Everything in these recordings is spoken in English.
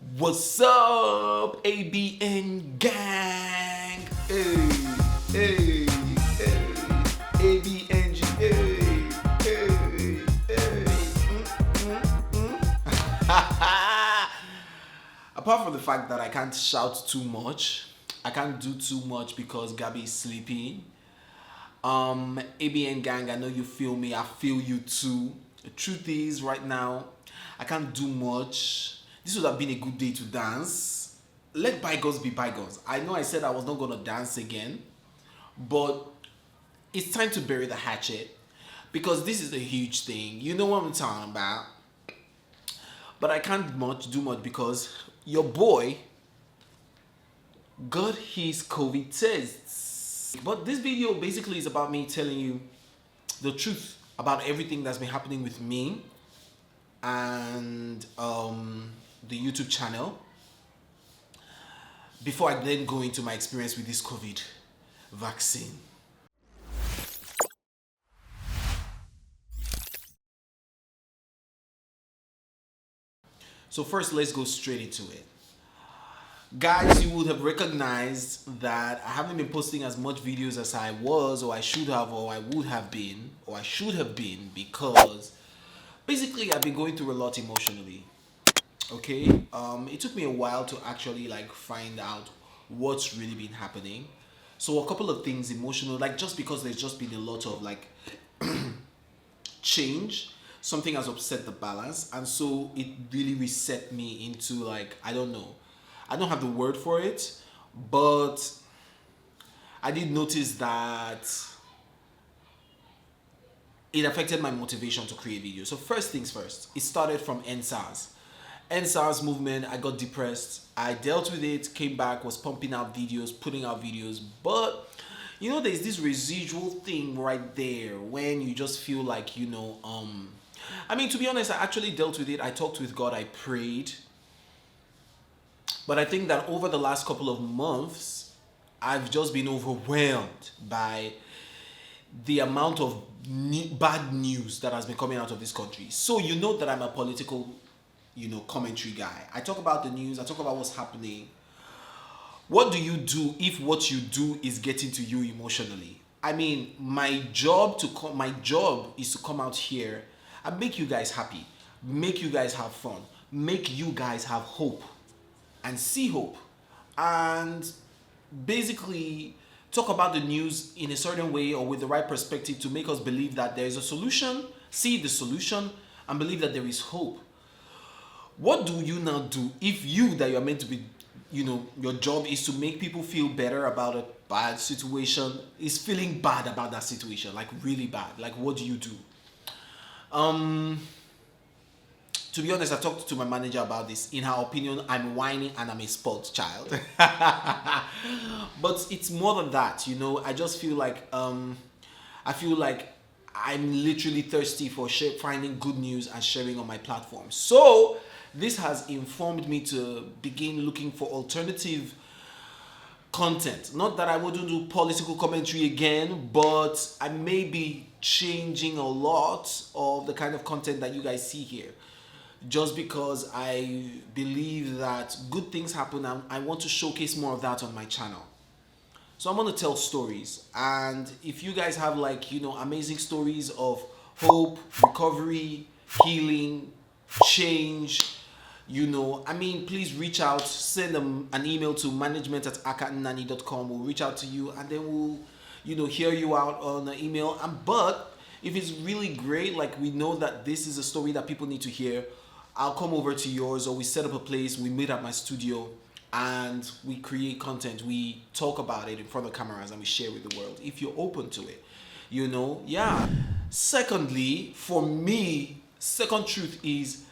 What's up, ABN gang? Hey, hey, hey, ABNG, hey, hey, hey. Apart from the fact that I can't shout too much, I can't do too much because Gabby is sleeping. ABN gang, I know you feel me. I feel you too. The truth is, right now, I can't do much. This would have been a good day to dance. Let bygones be bygones. I know I said I was not gonna dance again, but it's time to bury the hatchet because this is a huge thing. You know what I'm talking about. But I can't do much because your boy got his COVID tests. But this video basically is about me telling you the truth about everything that's been happening with me and the YouTube channel before I then go into my experience with this COVID vaccine. So first, let's go straight into it. Guys, you would have recognized that I haven't been posting as much videos as I was, or I should have, or I would have been, or I should have been, because basically I've been going through a lot emotionally. Okay, it took me a while to actually like find out what's really been happening. So a couple of things emotional, like just because there's just been a lot of like change, something has upset the balance, and so it really reset me into like, I don't know, I don't have the word for it, but I did notice that it affected my motivation to create videos. So first things first, it started from NSARS movement. I got depressed, I dealt with it, came back, was pumping out videos, putting out videos, but you know, there's this residual thing right there when you just feel like, I mean, to be honest, I actually dealt with it. I talked with God, I prayed. But I think that over the last couple of months, I've just been overwhelmed by the amount of bad news that has been coming out of this country. So you know that I'm a political, commentary guy. I talk about the news, I talk about what's happening. What do you do if what you do is getting to you emotionally? I mean, my job is to come out here and make you guys happy, make you guys have fun, make you guys have hope and see hope, and basically talk about the news in a certain way or with the right perspective to make us believe that there is a solution, see the solution, and believe that there is hope. What do you now do if you that you're meant to be, your job is to make people feel better about a bad situation, is feeling bad about that situation, like really bad? Like, what do you do? To be honest, I talked to my manager about this. In her opinion, I'm whiny and I'm a spoiled child. But it's more than that, I just feel like I feel like I'm literally thirsty for finding good news and sharing on my platform. So this has informed me to begin looking for alternative content. Not that I wouldn't do political commentary again, but I may be changing a lot of the kind of content that you guys see here, just because I believe that good things happen and I want to showcase more of that on my channel. So I'm going to tell stories, and if you guys have like, amazing stories of hope, recovery, healing, change, please reach out, send them an email to management@akahnani.com. We'll reach out to you and then we'll, hear you out on the email. But if it's really great, like we know that this is a story that people need to hear, I'll come over to yours, or we set up a place, we meet at my studio, and we create content. We talk about it in front of cameras and we share with the world if you're open to it. Yeah. Secondly, for me, second truth is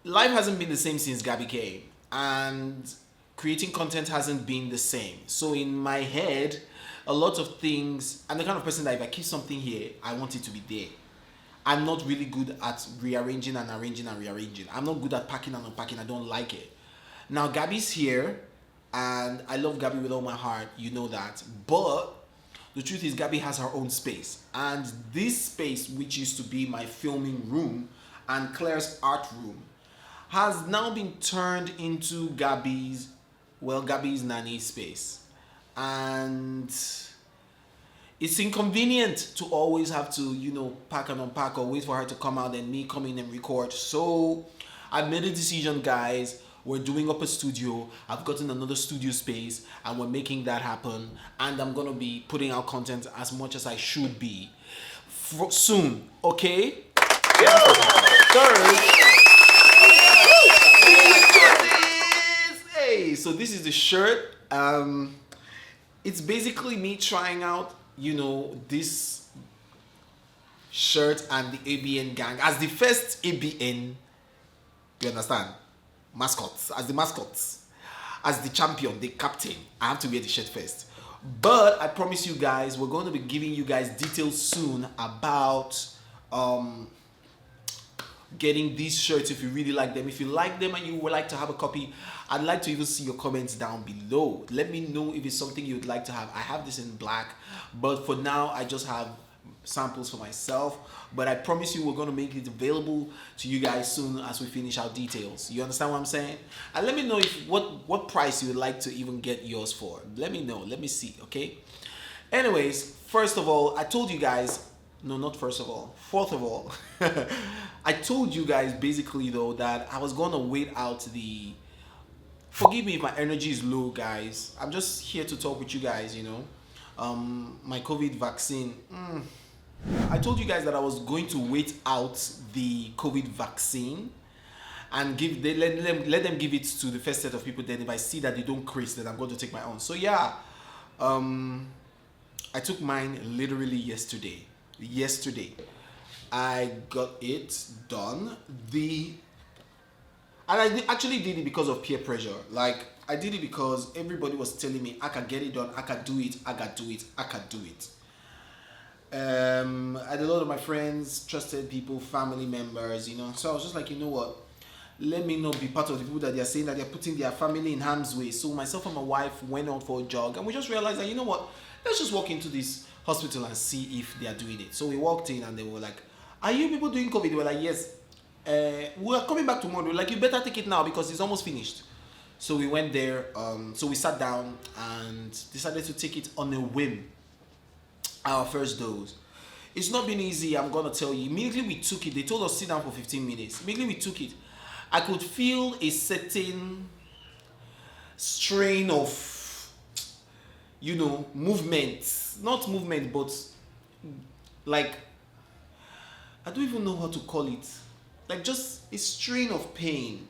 life hasn't been the same since Gabby came, and creating content hasn't been the same. So in my head, a lot of things, I'm the kind of person that if I keep something here, I want it to be there. I'm not really good at rearranging and arranging and rearranging. I'm not good at packing and unpacking. I don't like it. Now Gabby's here, and I love Gabby with all my heart. You know that. But the truth is, Gabby has her own space, and this space, which used to be my filming room and Claire's art room, has now been turned into Gabby's nanny space. And it's inconvenient to always have to, pack and unpack or wait for her to come out and me come in and record. So I made a decision, guys. We're doing up a studio. I've gotten another studio space and we're making that happen. And I'm going to be putting out content as much as I should be soon. Okay? Third. Hey, so this is the shirt. It's basically me trying out, this shirt and the ABN gang as the first ABN. You understand? Mascots, as the champion, the captain. I have to wear the shirt first. But I promise you guys, we're going to be giving you guys details soon about getting these shirts if you really like them. If you like them and you would like to have a copy, I'd like to even see your comments down below. Let me know if it's something you'd like to have. I have this in black, but for now I just have samples for myself. But I promise you we're going to make it available to you guys soon as we finish our details. You understand what I'm saying? And let me know if what price you would like to even get yours for. Let me know. Let me see, okay? Anyways, first of all, I told you guys, no, not first of all, fourth of all, I told you guys basically though that I was going to wait out forgive me if my energy is low, guys. I'm just here to talk with you guys, my COVID vaccine. I told you guys that I was going to wait out the COVID vaccine and let them give it to the first set of people. Then if I see that they don't crease, then I'm going to take my own. So yeah, I took mine literally yesterday. I got it done. And I actually did it because of peer pressure. Like, I did it because everybody was telling me, I can get it done, I can do it, I can do it, I can do it. And a lot of my friends, trusted people, family members, So I was just like, you know what? Let me not be part of the people that they're saying that they're putting their family in harm's way. So myself and my wife went out for a jog and we just realized that, you know what? Let's just walk into this hospital and see if they are doing it. So we walked in and they were like, are you people doing COVID? They were like, yes. We are coming back tomorrow. We're like, you better take it now because it's almost finished. So we went there. So we sat down and decided to take it on a whim. Our first dose. It's not been easy, I'm gonna tell you. Immediately we took it. They told us sit down for 15 minutes. Immediately we took it. I could feel a certain strain of, movement. Not movement, but like, I don't even know how to call it. Like just a strain of pain,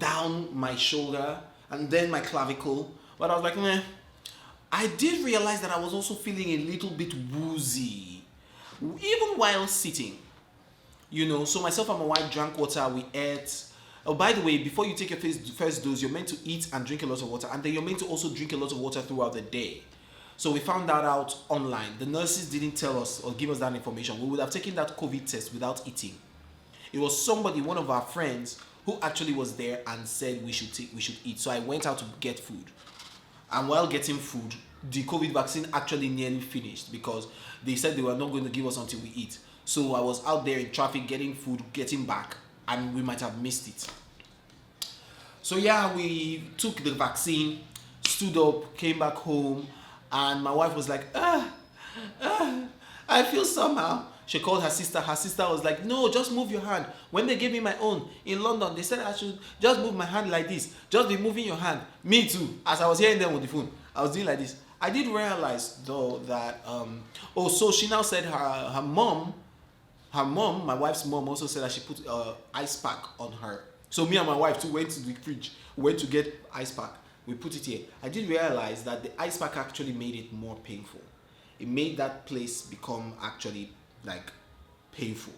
down my shoulder and then my clavicle. But I was like, meh. I did realize that I was also feeling a little bit woozy, even while sitting. So myself and my wife drank water, we ate. Oh, by the way, before you take your first dose, you're meant to eat and drink a lot of water, and then you're meant to also drink a lot of water throughout the day. So we found that out online. The nurses didn't tell us or give us that information. We would have taken that COVID test without eating. It was somebody, one of our friends, who actually was there and said we should eat. So I went out to get food. And while getting food, the COVID vaccine actually nearly finished because they said they were not going to give us until we eat. So I was out there in traffic getting food, getting back, and we might have missed it. So yeah, we took the vaccine, stood up, came back home, and my wife was like, I feel somehow. She called her sister. Her sister was like, no, just move your hand. When they gave me my own in London, they said I should just move my hand like this. Just be moving your hand. Me too. As I was hearing them on the phone, I was doing like this. I did realize though that, so she now said her mom, my wife's mom also said that she put ice pack on her. So me and my wife too went to the fridge, went to get ice pack. We put it here. I did realize that the ice pack actually made it more painful. It made that place become actually like painful,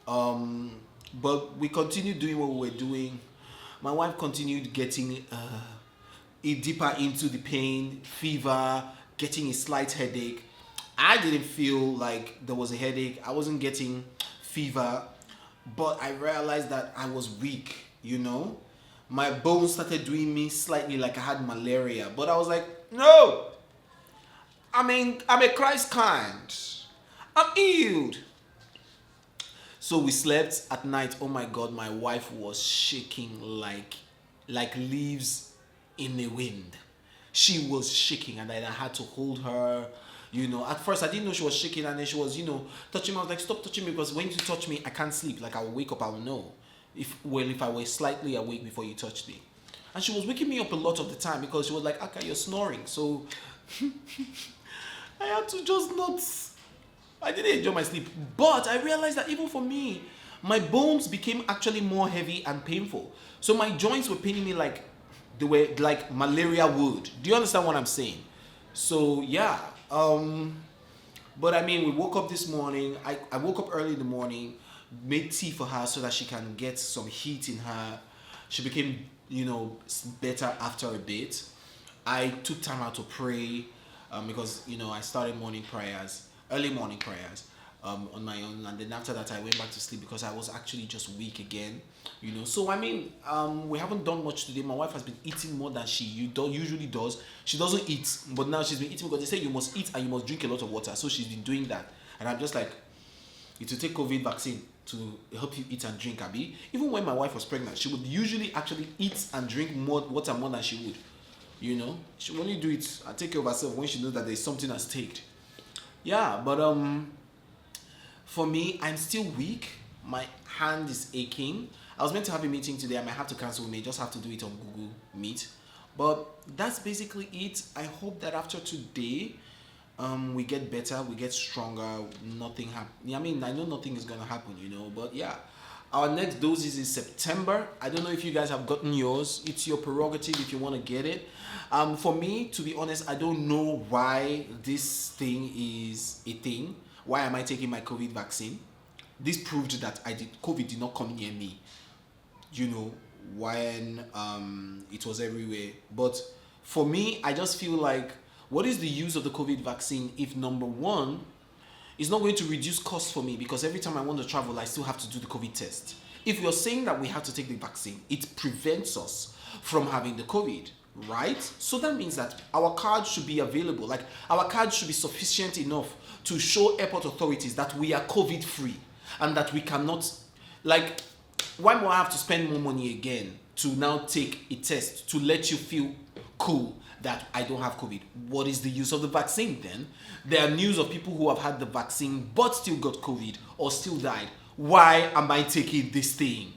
but we continued doing what we were doing. My wife continued getting deeper into the pain, fever, getting a slight headache. I didn't feel like there was a headache. I wasn't getting fever, but I realized that I was weak, my bones started doing me slightly like I had malaria, but I was like, no, I'm a Christ kind. I'm healed. So we slept at night. Oh my God, my wife was shaking like leaves in the wind. She was shaking, and then I had to hold her. At first I didn't know she was shaking, and then she was, touching me. I was like, stop touching me, because when you touch me, I can't sleep. Like, I will wake up, I will know. If I were slightly awake before you touched me. And she was waking me up a lot of the time, because she was like, Akah, you're snoring. So I had to just not. I didn't enjoy my sleep. But I realized that even for me, my bones became actually more heavy and painful. So my joints were paining me like they were like malaria would. Do you understand what I'm saying? So yeah. But I mean, we woke up this morning. I woke up early in the morning, made tea for her so that she can get some heat in her. She became, better after a bit. I took time out to pray, because I started early morning prayers, on my own, and then after that I went back to sleep because I was actually just weak again. So I mean, we haven't done much today. My wife has been eating more than she usually does. She doesn't eat, but now she's been eating because they say you must eat and you must drink a lot of water. So she's been doing that, and I'm just like, it will take COVID vaccine to help you eat and drink, Abby. Even when my wife was pregnant, she would usually actually eat and drink more water more than she would. She will only do it and take care of herself when she knows that there's something at stake. Yeah, but for me, I'm still weak. My hand is aching. I was meant to have a meeting today. I might have to cancel. We may just have to do it on Google Meet. But that's basically it. I hope that after today, we get better, we get stronger. Nothing happen. I mean, I know nothing is gonna happen, But yeah, our next dose is in September. I don't know if you guys have gotten yours. It's your prerogative if you want to get it. For me, to be honest, I don't know why this thing is a thing. Why am I taking my COVID vaccine? This proved that COVID did not come near me, when it was everywhere. But for me, I just feel like, what is the use of the COVID vaccine if, number one, it's not going to reduce costs for me, because every time I want to travel, I still have to do the COVID test. If you're saying that we have to take the vaccine, it prevents us from having the COVID, right? So that means that our card should be available. Like, our card should be sufficient enough to show airport authorities that we are COVID free, and that we cannot, like, why do I have to spend more money again to now take a test to let you feel cool that I don't have COVID? What is the use of the vaccine then? There are news of people who have had the vaccine but still got COVID or still died. Why am I taking this thing?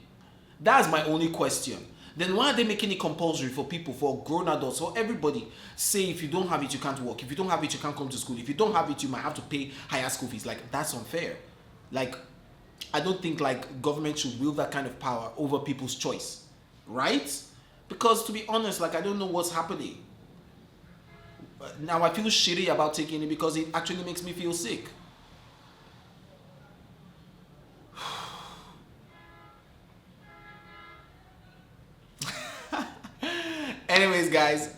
That's my only question. Then why are they making it compulsory for people, for grown adults, for everybody? Say if you don't have it, you can't work. If you don't have it, you can't come to school. If you don't have it, you might have to pay higher school fees. Like, that's unfair. Like, I don't think like government should wield that kind of power over people's choice, right? Because to be honest, like, I don't know what's happening. Now I feel shitty about taking it because it actually makes me feel sick. Anyways, guys,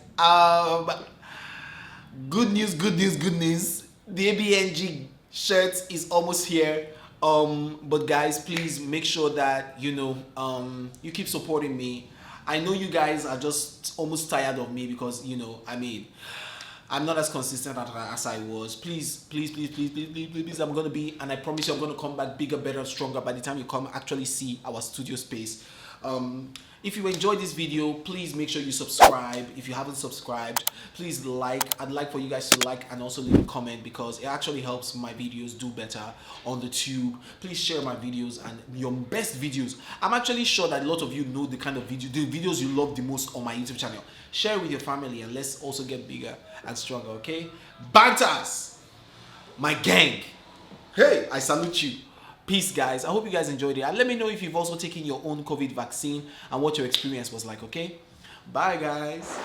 good news. The ABNG shirt is almost here. But guys, please make sure that you keep supporting me. I know you guys are just almost tired of me because I'm not as consistent as I was. Please, I'm gonna be, and I promise you I'm gonna come back bigger, better, stronger by the time you come actually see our studio space. If you enjoyed this video, please make sure you subscribe. If you haven't subscribed, please like. I'd like for you guys to like and also leave a comment, because it actually helps my videos do better on the tube. Please share my videos and your best videos. I'm actually sure that a lot of you know the kind of the videos you love the most on my YouTube channel. Share it with your family, and let's also get bigger and stronger, okay? Bants, my gang. Hey, I salute you. Peace, guys. I hope you guys enjoyed it. And let me know if you've also taken your own COVID vaccine and what your experience was like, okay? Bye, guys.